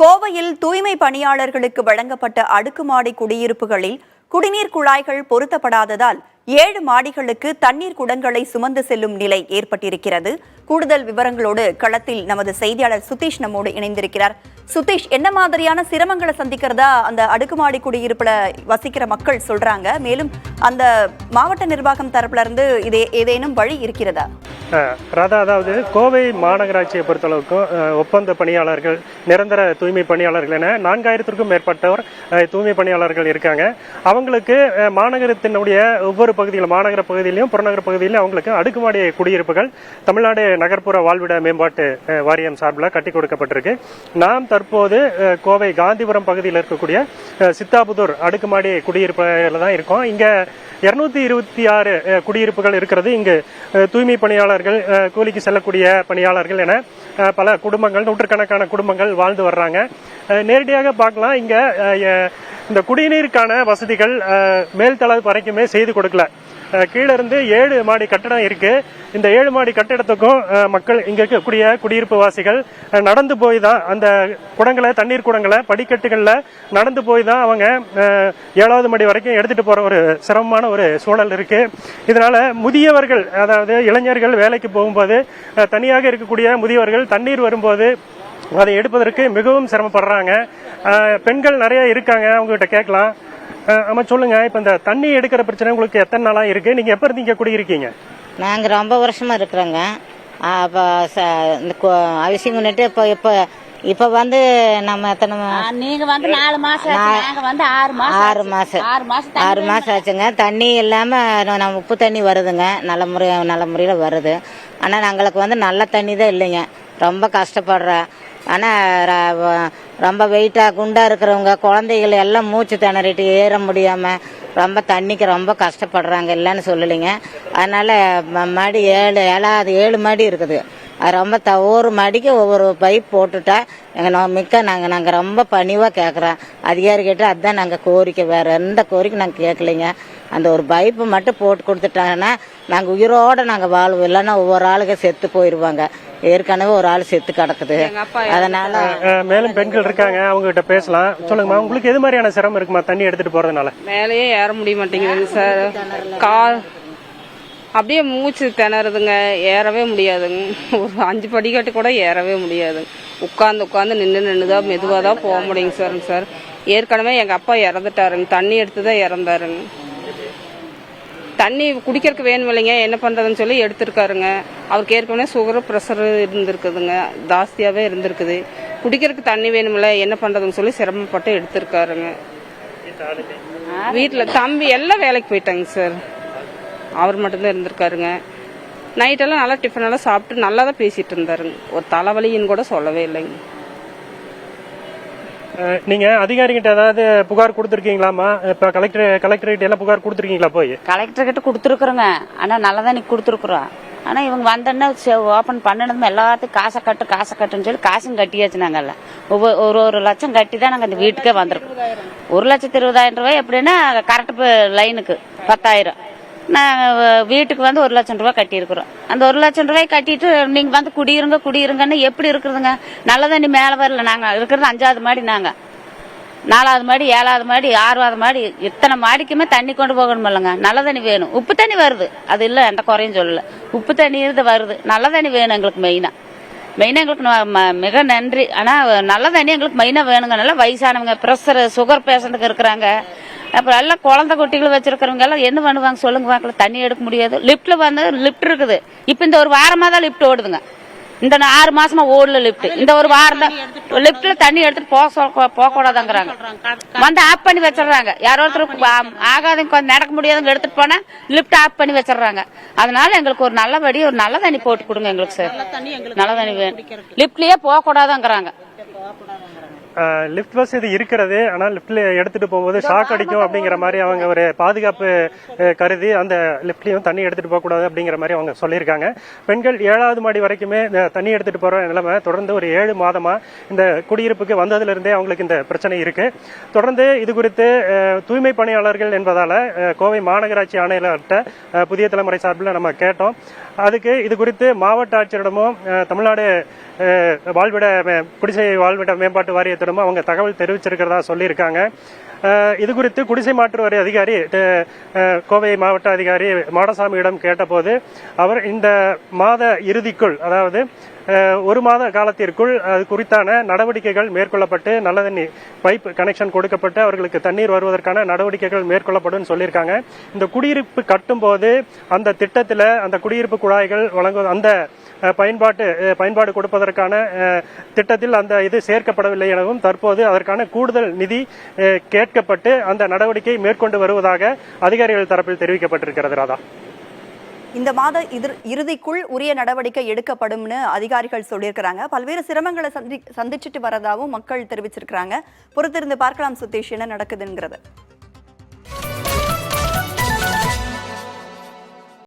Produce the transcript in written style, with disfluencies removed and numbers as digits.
கோவையில் தூய்மை பணியாளர்களுக்கு வழங்கப்பட்ட அடுக்குமாடி குடியிருப்புகளில் குடிநீர் குழாய்கள் பொருத்தப்படாததால் 7 மாடிகளுக்கு தண்ணீர் குடங்களை சுமந்து செல்லும் நிலை ஏற்பட்டிருக்கிறது. கூடுதல் விவரங்களோடு களத்தில் நமது செய்தியாளர் சுதீஷ் நம்மோடு இணைந்திருக்கிறார். சுதீஷ், என்ன மாதிரியான சிரமங்களை சந்திக்கிறதா அந்த அடுக்குமாடி குடியிருப்புல வசிக்கிற மக்கள் சொல்றாங்க? மேலும் அந்த மாவட்ட நிர்வாகம் தரப்புல இருந்து ஏதேனும் வழி இருக்கிறதா? ராதா, அதாவது கோவை மாநகராட்சியை பொறுத்தளவுக்கும் ஒப்பந்த பணியாளர்கள், நிரந்தர தூய்மை பணியாளர்கள் என 4000க்கும் மேற்பட்டவர் தூய்மை பணியாளர்கள் இருக்காங்க. அவங்களுக்கு மாநகரத்தினுடைய ஒவ்வொரு பகுதியிலும், மாநகர பகுதியிலும் புறநகர பகுதியிலும் அவங்களுக்கு அடுக்குமாடி குடியிருப்புகள் தமிழ்நாடு நகர்ப்புற வாழ்விட மேம்பாட்டு வாரியம் சார்பில் கட்டி கொடுக்கப்பட்டிருக்கு. நாம் தற்போது கோவை காந்திபுரம் பகுதியில் இருக்கக்கூடிய சித்தாபுதூர் அடுக்குமாடி குடியிருப்பில் தான் இருக்கோம். இங்க 226 குடியிருப்புகள் இருக்கிறது. இங்கு தூய்மை பணியாளர்கள், கூலிக்கு செல்லக்கூடிய பணியாளர்கள் என பல குடும்பங்கள், நூற்றுக்கணக்கான குடும்பங்கள் வாழ்ந்து வர்றாங்க. நேரடியாக பார்க்கலாம், இங்க இந்த குடிநீருக்கான வசதிகள் மேல்தள வரைக்குமே செய்து கொடுக்கல. கீழே இருந்து 7 மாடி கட்டடம் இருக்கு. இந்த 7 மாடி கட்டிடத்துக்கும் மக்கள், இங்க இருக்கக்கூடிய குடியிருப்பு வாசிகள் நடந்து போய் தான் அந்த குடங்களை, தண்ணீர் குடங்களை படிக்கட்டுகள்ல நடந்து போய் தான் அவங்க 7வது மாடி வரைக்கும் எடுத்துட்டு போற ஒரு சிரமமான ஒரு சூழல் இருக்கு. இதனால முதியவர்கள், அதாவது இளைஞர்கள் வேலைக்கு போகும்போது, தனியாக இருக்கக்கூடிய முதியவர்கள் தண்ணீர் வரும்போது அதை எடுப்பதற்கு மிகவும் சிரமப்படுறாங்க. பெண்கள் நிறைய இருக்காங்க, அவங்க கிட்ட கேட்கலாம். ஆமா, சொல்லுங்க. இப்ப இந்த தண்ணி எடுக்கிற பிரச்சனை உங்களுக்கு எத்தனை நாளா இருக்கு? நீங்க எப்ப இருந்து இங்க குடியிருக்கீங்க? நாங்க ரொம்ப வருஷமா இருக்கிறோங்க. அவசியம் முன்னிட்டு இப்ப வந்து நம்ம எத்தனை நீங்க வந்து 4 மாசம், நாங்க வந்து 6 மாசம் ஆச்சுங்க. தண்ணி இல்லாம நம்ம உப்பு தண்ணி வருதுங்க, நல்ல முறையில வருது. ஆனா நாங்களுக்கு வந்து நல்ல தண்ணி தான் இல்லைங்க. ரொம்ப கஷ்டப்படுறேன். ஆனா ரொம்ப வெயிட்டா குண்டா இருக்கிறவங்க, குழந்தைகள் எல்லாம் மூச்சு திணறிட்டு ஏற முடியாம ரொம்ப தண்ணிக்கு ரொம்ப கஷ்டப்படுறாங்க. இல்லைன்னு சொல்லலைங்க. அதனால மாடி 7 மாடி இருக்குது. அது ரொம்ப ஒவ்வொரு மாடிக்கு ஒவ்வொரு பைப் போட்டுட்டா நாங்க ரொம்ப பணிவா கேட்கறோம். அதிகாரிகிட்ட அதுதான் நாங்க கோரிக்கை, வேற எந்த கோரிக்கை நாங்க கேட்கலைங்க. அந்த ஒரு பைப்பு மட்டும் போட்டு கொடுத்துட்டாங்கன்னா நாங்க உயிரோட நாங்க வாழ்வோம். இல்லைன்னா ஒவ்வொரு ஆளுங்க செத்து போயிருவாங்க. ஏற்கனவே ஒரு ஆள் செத்து கிடக்குது. அதனால மேலும் பெண்கள் இருக்காங்க, அவங்க கிட்ட பேசலாம். சொல்லுங்கம்மா, உங்களுக்கு எது மாதிரியான சிரமம் இருக்குமா தண்ணி எடுத்துட்டு போறதுனால? மேலேயே ஏற முடிய மாட்டேங்குதுங்க சார். கால் அப்படியே மூச்சு திணறுதுங்க, ஏறவே முடியாதுங்க. ஒரு 5 படிக்கட்டு கூட ஏறவே முடியாதுங்க. உட்காந்து நின்றுதான் மெதுவாக தான் போக முடியுங்க சார். ஏற்கனவே எங்கள் அப்பா இறந்துட்டாருங்க, தண்ணி எடுத்து தான் இறந்தாருங்க. தண்ணி குடிக்கிறதுக்கு வேணும் இல்லைங்க, என்ன பண்ணுறதுன்னு சொல்லி எடுத்துருக்காருங்க. அவருக்கு ஏற்கனவே சுகரு, ப்ரெஷரு இருந்திருக்குதுங்க, ஜாஸ்தியாகவே இருந்திருக்குது. குடிக்கிறதுக்கு தண்ணி வேணுமில்ல, என்ன பண்ணுறதுன்னு சொல்லி சிரமப்பட்டு எடுத்திருக்காருங்க. வீட்டில் தம்பி எல்லாம் வேலைக்கு போயிட்டாங்க சார். அவர் மட்டும்தான் இருந்திருக்காருங்க. நைட்டெல்லாம் நல்லா டிஃபனெல்லாம் சாப்பிட்டு நல்லா தான் பேசிட்டு இருந்தாருங்க. ஒரு தலைவலின்னு கூட சொல்லவே இல்லைங்க. நீங்க அதிகாரிகிட்ட ஏதாவது புகார் கொடுத்துருக்கீங்களாமா? இப்ப கலெக்டரேட் எல்லாம் புகார் கொடுத்துருக்கீங்களா? போய் கலெக்டர் கிட்ட கொடுத்துருக்குறோங்க. ஆனா நல்லதான் நீ கொடுத்துருக்குறோம். ஆனா இவங்க வந்தோன்னா ஓபன் பண்ணணுமே, எல்லாத்துக்கும் காசை கட்டுன்னு சொல்லி காசும் கட்டியாச்சு. நாங்கல்ல ஒரு லட்சம் கட்டி தான் நாங்க இந்த வீட்டுக்கே வந்திருக்கோம். 1,20,000 ரூபாய் எப்படின்னா கரெக்ட் லைனுக்கு 10,000. நாங்கள் வீட்டுக்கு வந்து 1 லட்சம் ரூபாய் கட்டியிருக்கிறோம். அந்த 1 லட்சம் ரூபாய் கட்டிட்டு நீங்க வந்து குடியிருங்கன்னு எப்படி இருக்குதுங்க? நல்ல தண்ணி மேலே வரல. நாங்கள் இருக்கிறது 5வது மாடி, நாங்கள் 4வது மாடி, 7வது மாடி, 6வது மாடி, இத்தனை மாடிக்குமே தண்ணி கொண்டு போகணும் இல்லைங்க. நல்ல தண்ணி வேணும். உப்பு தண்ணி வருது, அது இல்லை, எந்த குறையும் சொல்லல. உப்பு தண்ணி இருந்து வருது. நல்ல தண்ணி வேணும் எங்களுக்கு. மெயினாக எங்களுக்கு மிக நன்றி. ஆனால் நல்ல தண்ணி எங்களுக்கு மெயினாக வேணுங்க. நல்லா வயசானவங்க, ப்ரெஷர், சுகர் பேஷண்ட்டுக்கு இருக்கிறாங்க. அப்புறம் எல்லாம் குழந்தை குட்டிகள் வச்சிருக்கிறவங்க எல்லாம் என்ன பண்ணுவாங்க சொல்லுங்க பார்க்கல? தண்ணி எடுக்க முடியாது. லிப்ட்ல வந்து லிப்ட் இருக்குது. இப்ப இந்த ஒரு வாரமா தான் லிப்ட் ஓடுதுங்க. இந்த 6 மாசமா ஓடல லிப்ட். இந்த ஒரு வாரம் தான் லிப்ட்ல தண்ணி எடுத்துட்டு போக கூடாதுங்கிறாங்க. வந்து ஆஃப் பண்ணி வச்சிடறாங்க. யாரோ ஒருத்தர் ஆகாதவங்க, நடக்க முடியாதவங்க எடுத்துட்டு போனா லிப்ட் ஆஃப் பண்ணி வச்சிடறாங்க. அதனால எங்களுக்கு ஒரு நல்லபடி ஒரு நல்ல தண்ணி போட்டு கொடுங்க எங்களுக்கு சார். நல்ல தண்ணி வேணும். லிப்ட்லயே போக கூடாதுங்கிறாங்க. லிப்ட் வசதி இருக்கிறது, ஆனால் லிப்ட்ல எடுத்துட்டு போகும்போது ஷாக் அடிக்கும் அப்படிங்கிற மாதிரி அவங்க ஒரு பாதுகாப்பு கருதி அந்த லிப்ட்லயும் தண்ணி எடுத்துட்டு போக கூடாது அப்படிங்கிற மாதிரி அவங்க சொல்லியிருக்காங்க. பெண்கள் 7வது மாடி வரைக்குமே தண்ணி எடுத்துட்டு போற நிலைமை தொடர்ந்து ஒரு 7 மாதமா இந்த குடியிருப்புக்கு வந்ததுல இருந்தே அவங்களுக்கு இந்த பிரச்சனை இருக்கு. தொடர்ந்து இது குறித்து தூய்மை பணியாளர்கள் என்பதால கோவை மாநகராட்சி ஆணையாளர்கிட்ட புதிய தலைமுறை சார்பில் நம்ம கேட்டோம். அதுக்கு இது குறித்து மாவட்ட ஆட்சியரிடமும் தமிழ்நாடு வாழ்விட குடிசை வாழ்விட மேம்பாட்டு வாரியத்திடம் நிலையத்திடம் அவங்க தகவல் தெரிவிச்சிருக்கிறதா சொல்லியிருக்காங்க. இது குறித்து குடிசை மாற்று வாரிய அதிகாரி கோவை மாவட்ட அதிகாரி மாடசாமியிடம் கேட்டபோது அவர் இந்த மாத இறுதிக்குள், அதாவது ஒரு மாத காலத்திற்குள் அது குறித்தான நடவடிக்கைகள் மேற்கொள்ளப்பட்டு நல்ல தண்ணி பைப் கனெக்ஷன் கொடுக்கப்பட்டு அவர்களுக்கு தண்ணீர் வருவதற்கான நடவடிக்கைகள் மேற்கொள்ளப்படும் சொல்லியிருக்காங்க. இந்த குடியிருப்பு கட்டும் போது அந்த திட்டத்தில் அந்த குடியிருப்பு குழாய்கள் வழங்குவது அந்த பயன்பாடு கொடுப்பதற்கான திட்டத்தில் அந்த இது சேர்க்கப்படவில்லை எனவும் தற்போது அதற்கான கூடுதல் நிதி கேட்கப்பட்டு அந்த நடவடிக்கை மேற்கொண்டு வருவதாக அதிகாரிகள் தரப்பில் தெரிவிக்கப்பட்டிருக்கிறது. ராதா, இந்த மாத இறுதிக்குள் உரிய நடவடிக்கை எடுக்கப்படும்னு அதிகாரிகள் சொல்லியிருக்கிறாங்க. பல்வேறு சிரமங்களை சந்திச்சுட்டு வரதாவும் மக்கள் தெரிவிச்சிருக்கிறாங்க. பொறுத்திருந்து பார்க்கலாம் சுதீஷ், என்ன நடக்குதுங்கிறது.